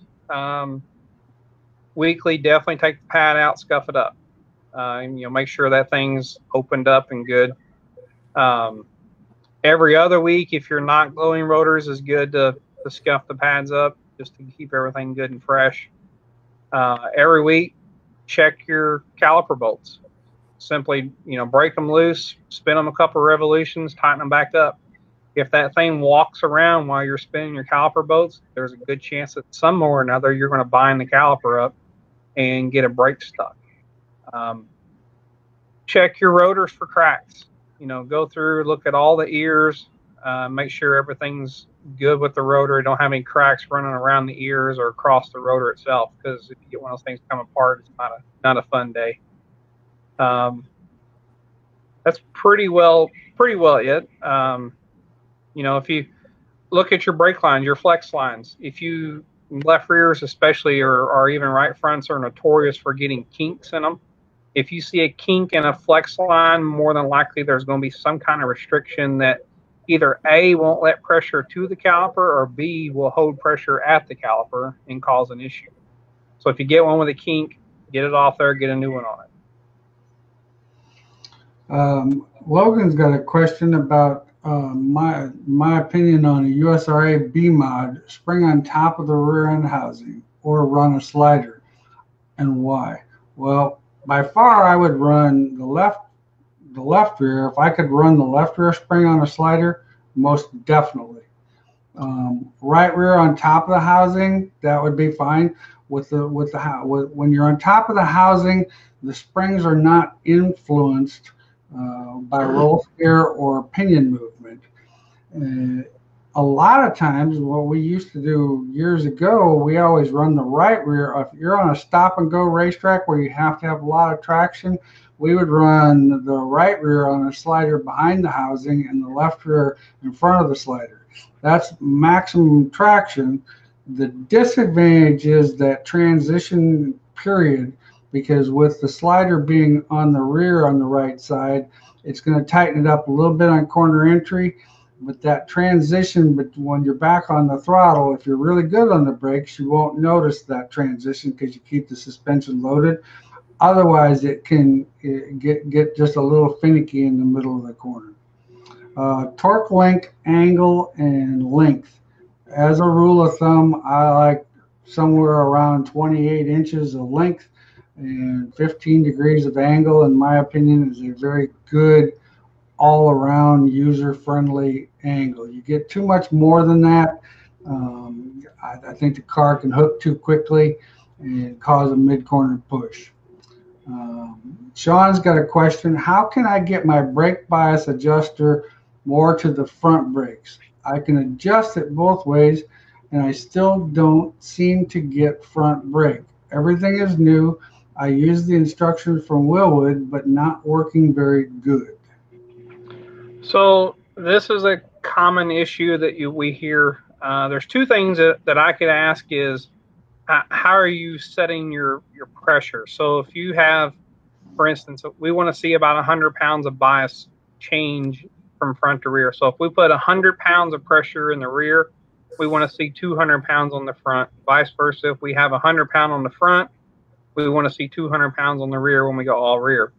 weekly, definitely take the pad out, scuff it up. And, make sure that thing's opened up and good. Every other week, if you're not glowing rotors, is good to scuff the pads up just to keep everything good and fresh. Every week, check your caliper bolts. Simply, break them loose, spin them a couple revolutions, tighten them back up. If that thing walks around while you're spinning your caliper bolts, there's a good chance that some or another you're going to bind the caliper up and get a brake stuck. Check your rotors for cracks. Go through, look at all the ears. Make sure everything's good with the rotor. Don't have any cracks running around the ears or across the rotor itself, because if you get one of those things come apart, it's not a fun day. That's pretty well it. You know, if you look at your brake lines, your flex lines, if you left rears especially, or even right fronts, are notorious for getting kinks in them. If you see a kink in a flex line, more than likely there's going to be some kind of restriction that either A, won't let pressure to the caliper, or B, will hold pressure at the caliper and cause an issue. So if you get one with a kink, get it off there, get a new one on it. Logan's got a question about my opinion on a USRA B-mod, spring on top of the rear end housing, or run a slider, and why. Well, by far I would run the left rear. If I could run the left rear spring on a slider, most definitely. Right rear on top of the housing, that would be fine. When you're on top of the housing, the springs are not influenced by roll steer or pinion movement. A lot of times, what we used to do years ago, we always run the right rear. If you're on a stop and go racetrack where you have to have a lot of traction, we would run the right rear on a slider behind the housing and the left rear in front of the slider. That's maximum traction. The disadvantage is that transition period, because with the slider being on the rear on the right side, it's going to tighten it up a little bit on corner entry. But that transition, but when you're back on the throttle, if you're really good on the brakes, you won't notice that transition because you keep the suspension loaded. Otherwise, it can get just a little finicky in the middle of the corner. Torque link, angle, and length. As a rule of thumb, I like somewhere around 28 inches of length and 15 degrees of angle. In my opinion, is a very good all-around user-friendly angle. You get too much more than that, I think the car can hook too quickly and cause a mid-corner push. Sean's got a question. How can I get my brake bias adjuster more to the front brakes? I can adjust it both ways, and I still don't seem to get front brake. Everything is new. I use the instructions from Willwood, but not working very good. So this is a common issue that we hear. There's two things that I could ask is, how are you setting your pressure? So if you have, for instance, we want to see about 100 pounds of bias change from front to rear. So if we put 100 pounds of pressure in the rear, we want to see 200 pounds on the front. Vice versa, if we have 100 pound on the front, we want to see 200 pounds on the rear when we go all rear.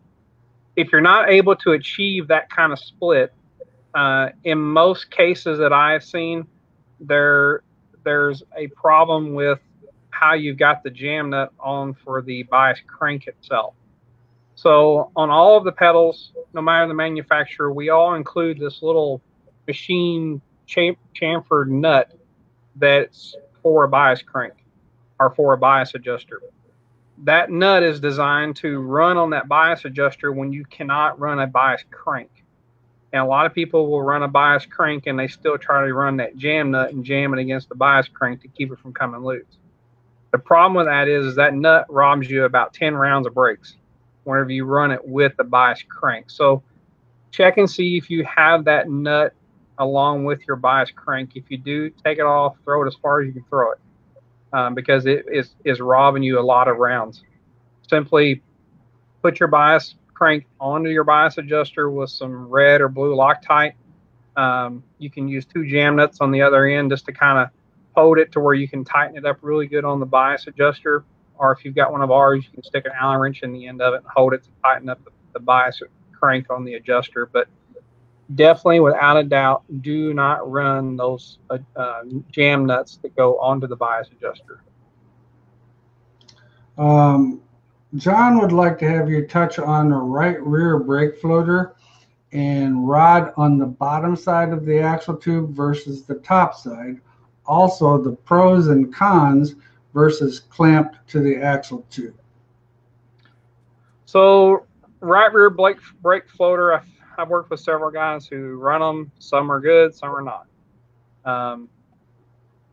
If you're not able to achieve that kind of split, in most cases that I've seen, there's a problem with how you've got the jam nut on for the bias crank itself. So on all of the pedals, no matter the manufacturer, we all include this little machine chamfered nut that's for a bias crank or for a bias adjuster. That nut is designed to run on that bias adjuster when you cannot run a bias crank. And a lot of people will run a bias crank and they still try to run that jam nut and jam it against the bias crank to keep it from coming loose. The problem with that is that nut robs you about 10 rounds of brakes whenever you run it with the bias crank. So check and see if you have that nut along with your bias crank. If you do, take it off, throw it as far as you can throw it, because it is robbing you a lot of rounds. Simply put your bias crank onto your bias adjuster with some red or blue Loctite. You can use 2 jam nuts on the other end just to kind of hold it to where you can tighten it up really good on the bias adjuster. Or if you've got one of ours, you can stick an Allen wrench in the end of it and hold it to tighten up the bias crank on the adjuster. But definitely, without a doubt, do not run those jam nuts that go onto the bias adjuster. John would like to have you touch on the right rear brake floater and rod on the bottom side of the axle tube versus the top side. Also, the pros and cons versus clamped to the axle tube. So right rear brake floater, I've worked with several guys who run them. Some are good, some are not.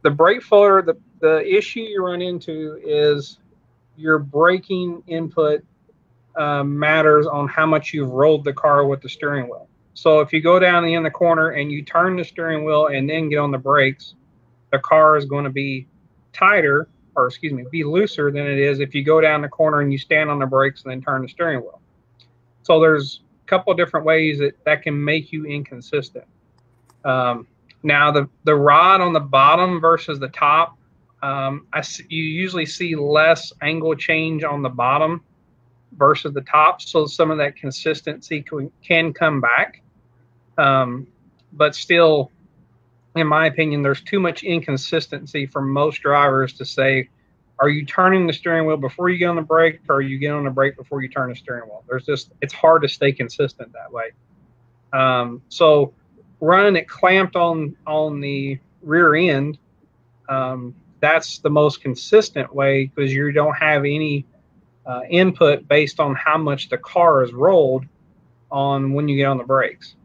The brake flutter, the issue you run into is your braking input matters on how much you've rolled the car with the steering wheel. So if you go down in the corner and you turn the steering wheel and then get on the brakes, the car is going to be tighter, or excuse me, be looser than it is if you go down the corner and you stand on the brakes and then turn the steering wheel. So there's a couple of different ways that can make you inconsistent. Now the rod on the bottom versus the top, you usually see less angle change on the bottom versus the top, so some of that consistency can come back. But still, in my opinion, there's too much inconsistency for most drivers to say, are you turning the steering wheel before you get on the brake, or are you get on the brake before you turn the steering wheel? It's hard to stay consistent that way. So running it clamped on the rear end, that's the most consistent way, because you don't have any input based on how much the car is rolled on when you get on the brakes.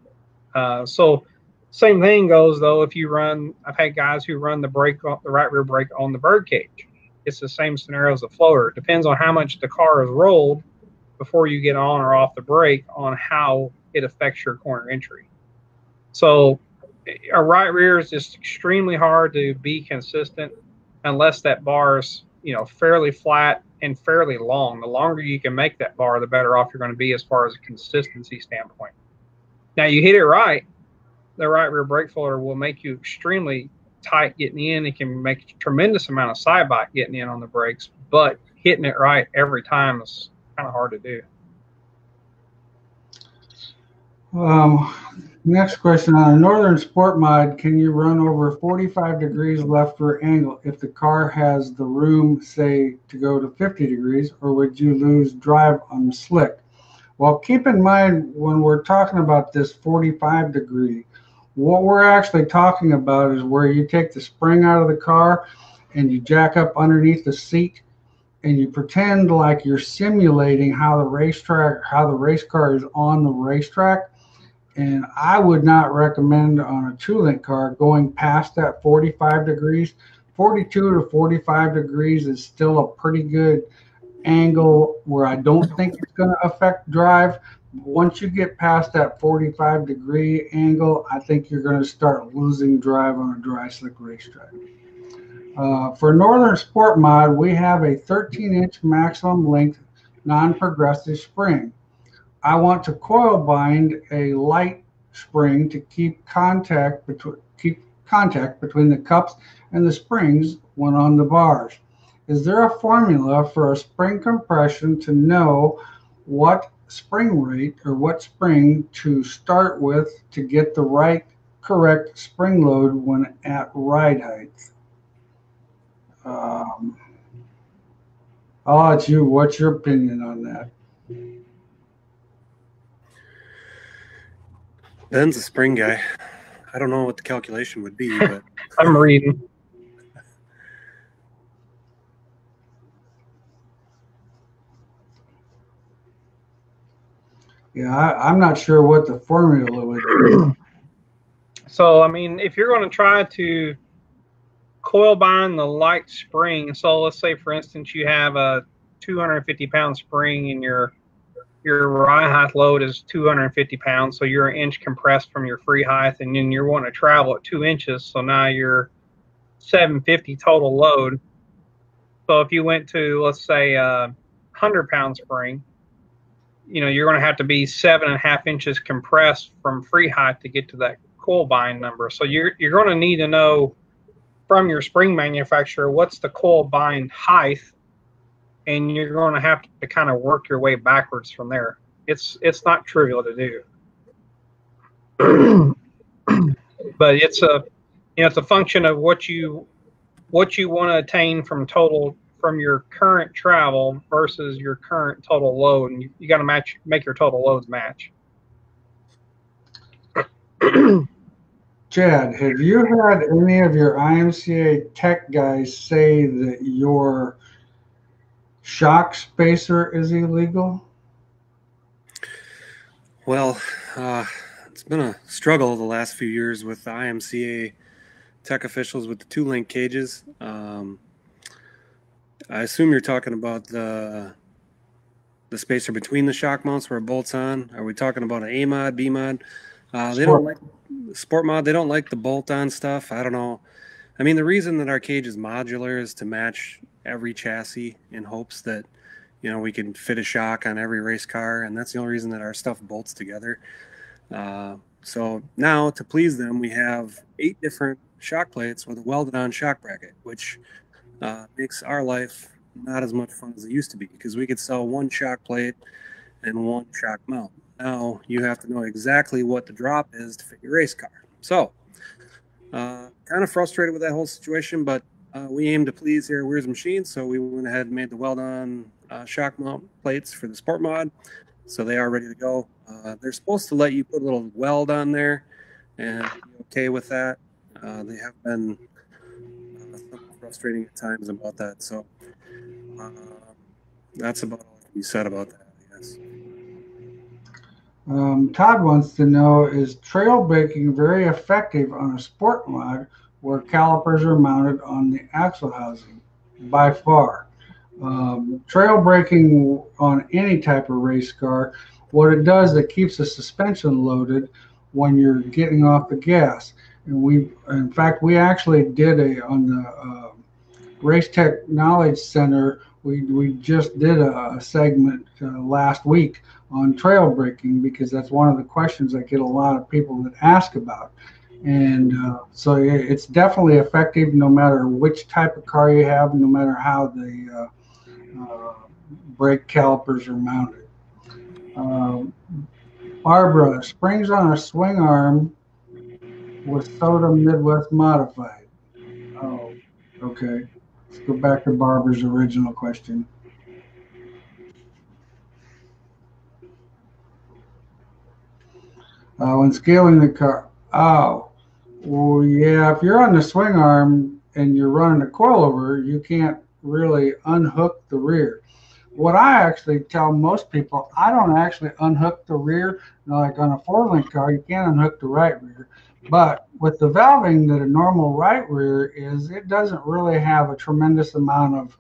So same thing goes though if you run. I've had guys who run the right rear brake on the bird cage. It's the same scenario as the floater. It depends on how much the car is rolled before you get on or off the brake on how it affects your corner entry. So a right rear is just extremely hard to be consistent unless that bar is, fairly flat and fairly long. The longer you can make that bar, the better off you're going to be as far as a consistency standpoint. Now, you hit it right, the right rear brake flutter will make you extremely tight getting in. It can make a tremendous amount of side bite getting in on the brakes, but hitting it right every time is kind of hard to do. Next question, on a Northern Sport mod, can you run over 45 degrees left rear angle if the car has the room, say, to go to 50 degrees, or would you lose drive on the slick? Well, keep in mind when we're talking about this 45 degree, what we're actually talking about is where you take the spring out of the car and you jack up underneath the seat and you pretend like you're simulating how the race car is on the racetrack. And I would not recommend on a two-link car going past that 45 degrees. 42 to 45 degrees is still a pretty good angle where I don't think it's going to affect drive. Once you get past that 45 degree angle, I think you're going to start losing drive on a dry slick racetrack. For Northern Sport mod, we have a 13-inch maximum length non-progressive spring. I want to coil bind a light spring to keep contact between the cups and the springs when on the bars. Is there a formula for a spring compression to know what spring rate or what spring to start with to get the correct spring load when at ride height? I'll ask you, what's your opinion on that? Ben's a spring guy. I don't know what the calculation would be, but I'm reading. Yeah, I'm not sure what the formula would be. So, I mean, if you're going to try to coil bind the light spring, so let's say, for instance, you have a 250-pound spring and your ride height load is 250 pounds, so you're an inch compressed from your free height, and then you're wanting to travel at 2 inches, so now you're 750 total load. So if you went to, let's say, a 100-pound spring, you're going to have to be 7.5 inches compressed from free height to get to that coil bind number. So you're going to need to know from your spring manufacturer what's the coil bind height, and you're going to have to kind of work your way backwards from there. It's not trivial to do, but it's a function of what you want to attain from your current travel versus your current total load, and you got to make your total loads match. Chad, have you had any of your IMCA tech guys say that your shock spacer is illegal? Well, it's been a struggle the last few years with the IMCA tech officials with the 2-link cages. I assume you're talking about the spacer between the shock mounts where it bolts on. Are we talking about an A-mod, B-mod? They don't like sport mod. They don't like the bolt-on stuff. I don't know. I mean, the reason that our cage is modular is to match every chassis in hopes that, you know, we can fit a shock on every race car, and that's the only reason that our stuff bolts together. So now, to please them, we have 8 different shock plates with a welded-on shock bracket, which makes our life not as much fun as it used to be, because we could sell 1 shock plate and 1 shock mount. Now you have to know exactly what the drop is to fit your race car. So kind of frustrated with that whole situation, but we aim to please here at Weir's Machines, so we went ahead and made the weld-on shock mount plates for the sport mod, so they are ready to go. They're supposed to let you put a little weld on there, and be okay with that. They have been frustrating at times about that, so that's about all that can be said about that, I guess. Todd wants to know, is trail braking very effective on a sport mod where calipers are mounted on the axle housing? By far. Trail braking on any type of race car, what it does, it keeps the suspension loaded when you're getting off the gas. And in fact, we actually did on the Race Tech Knowledge Center, we just did a segment last week on trail braking, because that's one of the questions I get a lot of people that ask about. And so it's definitely effective no matter which type of car you have, no matter how the brake calipers are mounted. Barbara, springs on a swing arm with Soda Midwest modified. Oh, okay. Let's go back to Barbara's original question. When scaling the car. Oh, well, yeah, if you're on the swing arm and you're running a coilover, you can't really unhook the rear. What I actually tell most people, I don't actually unhook the rear. Like on a 4-link car, you can't unhook the right rear. But with the valving that a normal right rear is, it doesn't really have a tremendous amount of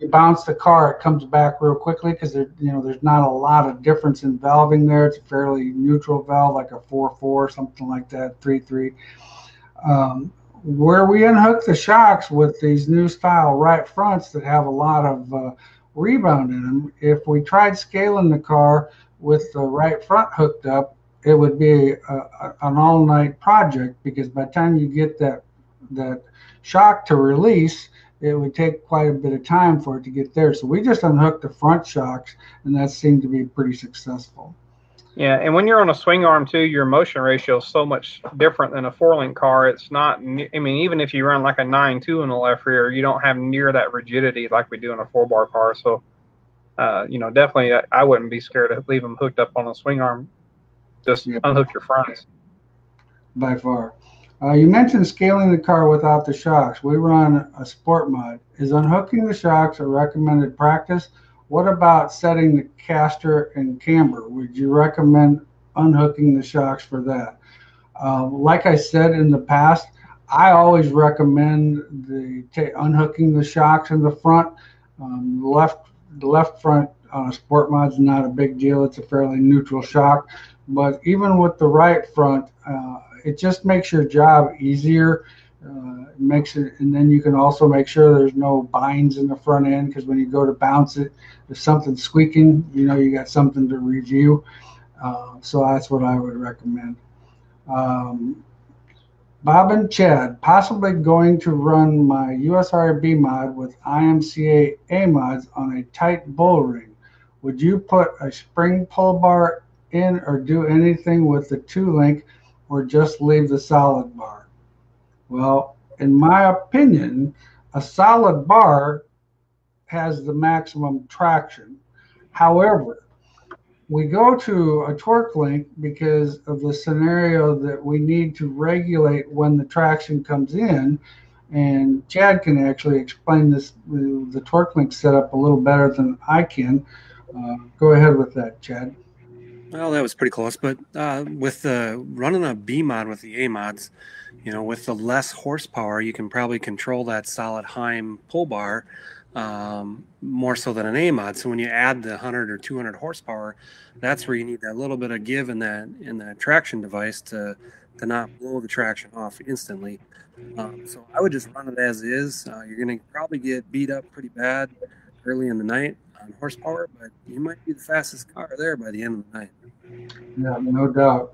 you bounce the car, it comes back real quickly, because there's not a lot of difference in valving there. It's a fairly neutral valve, like a 4.4, something like that, 3.3. Where we unhook the shocks with these new style right fronts that have a lot of rebound in them, if we tried scaling the car with the right front hooked up, it would be an all-night project, because by the time you get that shock to release, it would take quite a bit of time for it to get there. So we just unhooked the front shocks, and that seemed to be pretty successful. Yeah, and when you're on a swing arm too, your motion ratio is so much different than a 4-link car. It's not, I mean, even if you run like a 9.2 in the left rear, you don't have near that rigidity like we do in a 4-bar car. So, definitely I wouldn't be scared to leave them hooked up on a swing arm. Just unhook your fronts. By far. You mentioned scaling the car without the shocks. We run a sport mod. Is unhooking the shocks a recommended practice? What about setting the caster and camber? Would you recommend unhooking the shocks for that? Like I said in the past, I always recommend unhooking the shocks in the front. The left front on a sport mod is not a big deal. It's a fairly neutral shock. But even with the right front, it just makes your job easier. It makes it, and then you can also make sure there's no binds in the front end, because when you go to bounce it, if something's squeaking, you got something to review. So that's what I would recommend. Bob and Chad, possibly going to run my USR B mod with IMCA A mods on a tight bull ring. Would you put a spring pull bar in, or do anything with the 2-link, or just leave the solid bar? Well, in my opinion, a solid bar has the maximum traction. However, we go to a torque link because of the scenario that we need to regulate when the traction comes in, and Chad can actually explain this, the torque link setup, a little better than I can. Go ahead with that, Chad. Well, that was pretty close, but with the running a B mod with the A mods, you know, with the less horsepower, you can probably control that solid Heim pull bar more so than an A mod. So when you add the 100 or 200 horsepower, that's where you need that little bit of give in that traction device to not blow the traction off instantly. So I would just run it as is. You're going to probably get beat up pretty bad early in the night on horsepower, but you might be the fastest car there by the end of the night. Yeah, no doubt.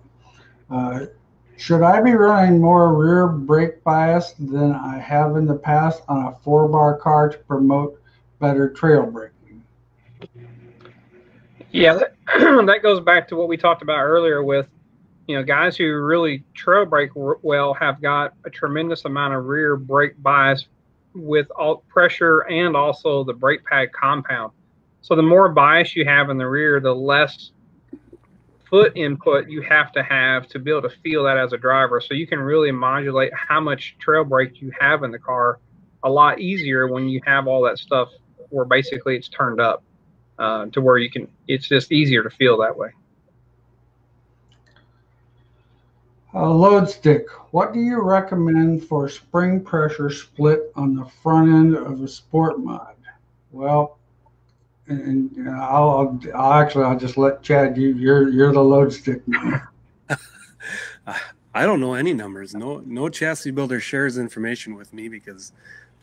Should I be running more rear brake bias than I have in the past on a 4-bar car to promote better trail braking? Yeah, that goes back to what we talked about earlier with, you know, guys who really trail brake well have got a tremendous amount of rear brake bias with all pressure and also the brake pad compound. So the more bias you have in the rear, the less foot input you have to be able to feel that as a driver. So you can really modulate how much trail brake you have in the car a lot easier when you have all that stuff where basically it's turned up to where you can, it's just easier to feel that way. Load stick. What do you recommend for spring pressure split on the front end of a sport mod? Well, and I'll just let Chad. You're the load stick man. I don't know any numbers. No chassis builder shares information with me because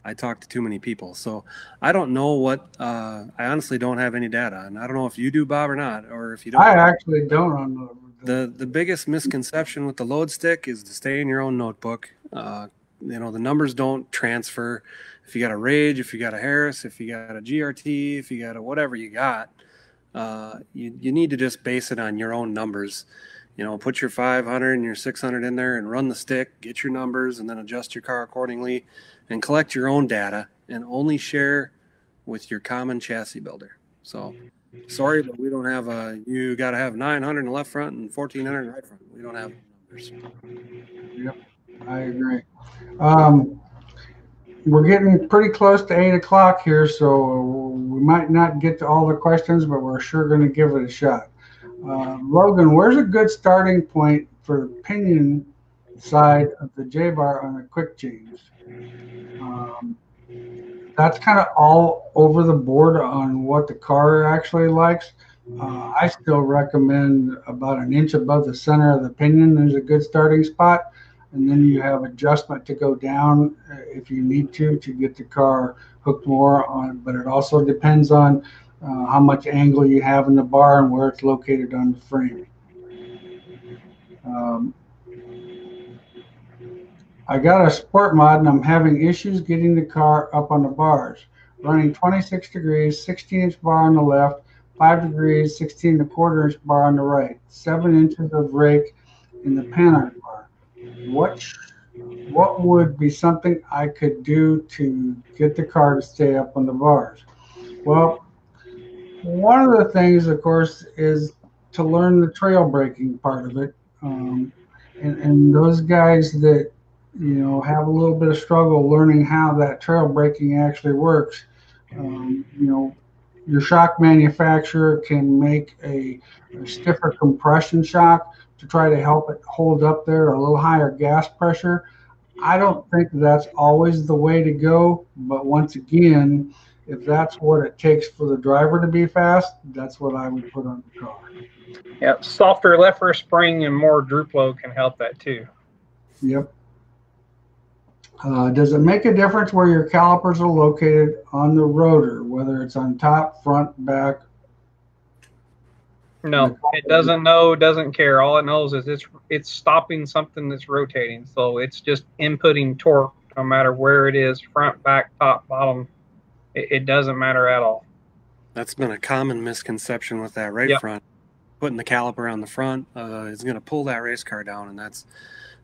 I talk to too many people. So I don't know what. I honestly don't have any data, and I don't know if you do, Bob, or not, or if you don't. I actually don't on the biggest misconception with the load stick is to stay in your own notebook. You know, the numbers don't transfer. If you got a Rage, if you got a Harris, if you got a GRT, if you got a whatever you got, you need to just base it on your own numbers. You know, put your 500 and your 600 in there and run the stick, get your numbers, and then adjust your car accordingly and collect your own data and only share with your common chassis builder. So sorry, but we don't have you got to have 900 in the left front and 1400 in the right front. We don't have numbers. Yep, I agree. We're getting pretty close to 8 o'clock here, so we might not get to all the questions, but we're sure going to give it a shot. Logan, where's a good starting point for the pinion side of the J-bar on a quick change? That's kind of all over the board on what the car actually likes. I still recommend about an inch above the center of the pinion is a good starting spot. And then you have adjustment to go down if you need to get the car hooked more on. But it also depends on how much angle you have in the bar and where it's located on the frame. I got a sport mod and I'm having issues getting the car up on the bars. Running 26 degrees, 16-inch bar on the left, 5 degrees, 16.25-inch bar on the right, 7 inches of rake in the pan on the bar. What would be something I could do to get the car to stay up on the bars? Well, one of the things, of course, is to learn the trail braking part of it. And those guys that, you know, have a little bit of struggle learning how that trail braking actually works, you know, your shock manufacturer can make a stiffer compression shock to try to help it hold up there, a little higher gas pressure. I don't think that's always the way to go, but once again, if that's what it takes for the driver to be fast, that's what I would put on the car. Yeah, softer left rear spring and more droop load can help that too. Yep. Does it make a difference where your calipers are located on the rotor, whether it's on top, front, back? No, it doesn't know, doesn't care. All it knows is it's stopping something that's rotating. So it's just inputting torque no matter where it is, front, back, top, bottom. It doesn't matter at all. That's been a common misconception with that right front. Putting the caliper on the front is going to pull that race car down, and that's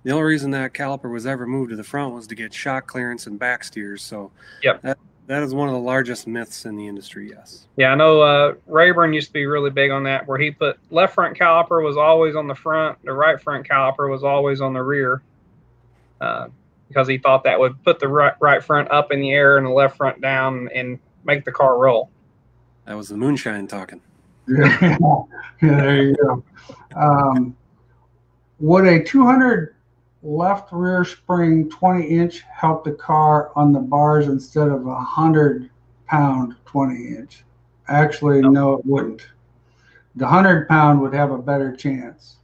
the only reason that caliper was ever moved to the front was to get shock clearance and back steers. So that is one of the largest myths in the industry, yes. Yeah, I know Rayburn used to be really big on that, where he put left front caliper was always on the front, the right front caliper was always on the rear, because he thought that would put the right front up in the air and the left front down and make the car roll. That was the moonshine talking. Yeah, there you go. Would a 200 left rear spring 20-inch help the car on the bars instead of a 100-pound 20-inch? Actually, no, it wouldn't. The 100-pound would have a better chance.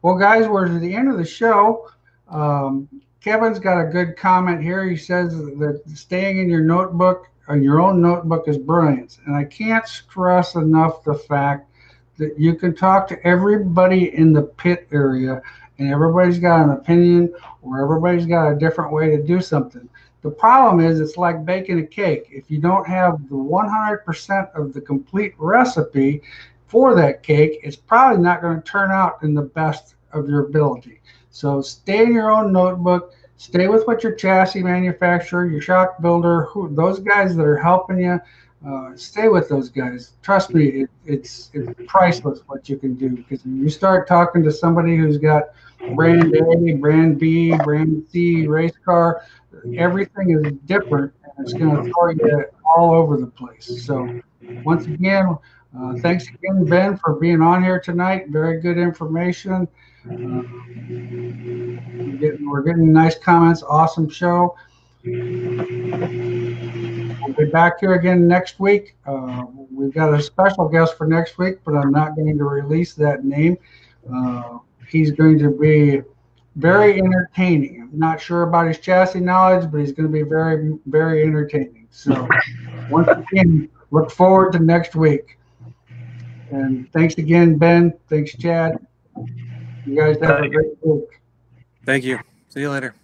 Well, guys, we're at the end of the show. Kevin's got a good comment here. He says that staying in your notebook, on your own notebook, is brilliant. And I can't stress enough the fact that you can talk to everybody in the pit area, and everybody's got an opinion, or everybody's got a different way to do something. The problem is it's like baking a cake. If you don't have the 100% of the complete recipe for that cake, it's probably not going to turn out in the best of your ability. So stay in your own notebook, stay with what your chassis manufacturer, your shock builder, those guys that are helping you, stay with those guys. Trust me, it's priceless what you can do, because when you start talking to somebody who's got brand A, brand B, brand C race car, everything is different, and it's going to throw you all over the place. So once again, thanks again, Ben, for being on here tonight. Very good information. We're getting nice comments. Awesome show. We'll be back here again next week. We've got a special guest for next week, but I'm not going to release that name. He's going to be very entertaining. I'm not sure about his chassis knowledge, but he's going to be very, very entertaining. So once again, look forward to next week. And thanks again, Ben. Thanks, Chad. You guys have a great week. Thank you. See you later.